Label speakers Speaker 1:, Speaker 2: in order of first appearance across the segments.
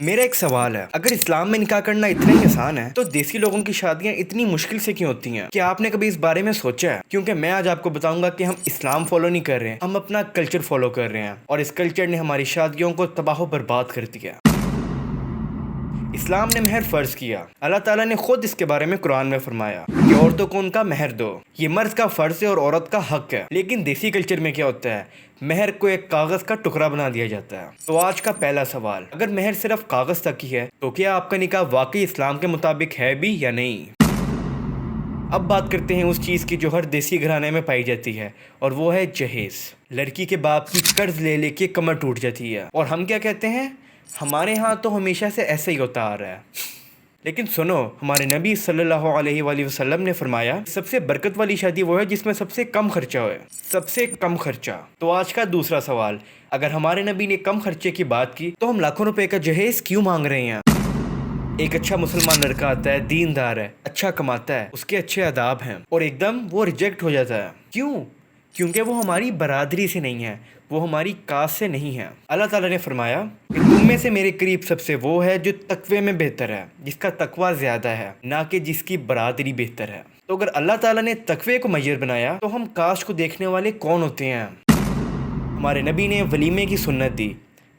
Speaker 1: میرا ایک سوال ہے، اگر اسلام میں نکاح کرنا اتنا ہی آسان ہے تو دیسی لوگوں کی شادیاں اتنی مشکل سے کیوں ہوتی ہیں؟ کیا آپ نے کبھی اس بارے میں سوچا ہے؟ کیونکہ میں آج آپ کو بتاؤں گا کہ ہم اسلام فالو نہیں کر رہے ہیں، ہم اپنا کلچر فالو کر رہے ہیں، اور اس کلچر نے ہماری شادیوں کو تباہ و برباد کر دیا۔ اسلام نے مہر فرض کیا۔ اللہ تعالیٰ نے خود اس کے بارے میں قرآن میں فرمایا کہ عورتوں کو ان کا مہر دو، یہ مرد کا فرض ہے اور عورت کا حق ہے۔ لیکن دیسی کلچر میں کیا ہوتا ہے؟ مہر کو ایک کاغذ کا ٹکڑا بنا دیا جاتا ہے۔ تو آج کا پہلا سوال، اگر مہر صرف کاغذ تک ہی ہے تو کیا آپ کا نکاح واقعی اسلام کے مطابق ہے بھی یا نہیں؟ اب بات کرتے ہیں اس چیز کی جو ہر دیسی گھرانے میں پائی جاتی ہے، اور وہ ہے جہیز۔ لڑکی کے باپ کی قرض لے لے کے کمر ٹوٹ جاتی ہے، اور ہم کیا کہتے ہیں؟ ہمارے ہاں تو ہمیشہ سے ایسا ہی ہوتا آ رہا ہے۔ لیکن سنو، ہمارے نبی صلی اللہ علیہ وآلہ وسلم نے فرمایا سب سے برکت والی شادی وہ ہے جس میں سب سے کم خرچہ ہوئے، سب سے کم خرچہ۔ تو آج کا دوسرا سوال، اگر ہمارے نبی نے کم خرچے کی بات کی تو ہم لاکھوں روپے کا جہیز کیوں مانگ رہے ہیں؟ ایک اچھا مسلمان لڑکا آتا ہے، دیندار ہے، اچھا کماتا ہے، اس کے اچھے آداب ہیں، اور ایک دم وہ ریجیکٹ ہو جاتا ہے۔ کیوں؟ کیونکہ وہ ہماری برادری سے نہیں ہے، وہ ہماری کاسٹ سے نہیں ہے۔ اللہ تعالیٰ نے فرمایا کہ تم میں سے میرے قریب سب سے وہ ہے جو تقوی میں بہتر ہے، جس کا تقوی زیادہ ہے، نہ کہ جس کی برادری بہتر ہے۔ تو اگر اللہ تعالیٰ نے تقوی کو معیار بنایا تو ہم کاسٹ کو دیکھنے والے کون ہوتے ہیں؟ ہمارے نبی نے ولیمے کی سنت دی،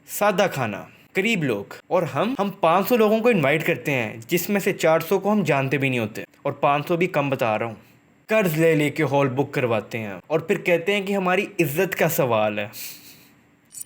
Speaker 1: سادہ کھانا، قریب لوگ، اور ہم 500 لوگوں کو انوائٹ کرتے ہیں جس میں سے 400 کو ہم جانتے بھی نہیں ہوتے، اور 500 بھی کم بتا رہا ہوں۔ قرض لے لے کے ہال بک کرواتے ہیں اور پھر کہتے ہیں کہ ہماری عزت کا سوال ہے۔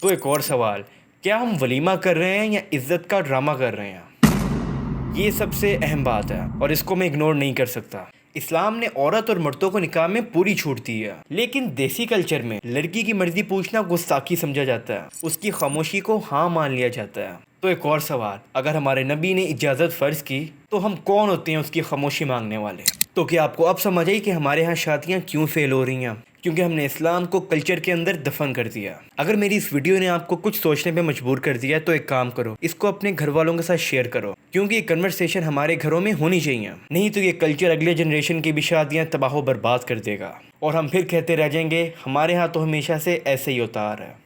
Speaker 1: تو ایک اور سوال، کیا ہم ولیمہ کر رہے ہیں یا عزت کا ڈرامہ کر رہے ہیں؟ یہ سب سے اہم بات ہے اور اس کو میں اگنور نہیں کر سکتا۔ اسلام نے عورت اور مردوں کو نکاح میں پوری چھوٹ دی ہے، لیکن دیسی کلچر میں لڑکی کی مرضی پوچھنا گستاخی سمجھا جاتا ہے، اس کی خاموشی کو ہاں مان لیا جاتا ہے۔ تو ایک اور سوال، اگر ہمارے نبی نے اجازت فرض کی تو ہم کون ہوتے ہیں اس کی خاموشی مانگنے والے؟ تو کیا آپ کو اب سمجھ آئی کہ ہمارے ہاں شادیاں کیوں فیل ہو رہی ہیں؟ کیونکہ ہم نے اسلام کو کلچر کے اندر دفن کر دیا۔ اگر میری اس ویڈیو نے آپ کو کچھ سوچنے پہ مجبور کر دیا تو ایک کام کرو، اس کو اپنے گھر والوں کے ساتھ شیئر کرو، کیونکہ یہ کنورسیشن ہمارے گھروں میں ہونی چاہیے، نہیں تو یہ کلچر اگلے جنریشن کی بھی شادیاں تباہ و برباد کر دے گا، اور ہم پھر کہتے رہ جائیں گے ہمارے ہاں تو ہمیشہ سے ایسے ہی ہوتا آ رہا ہے۔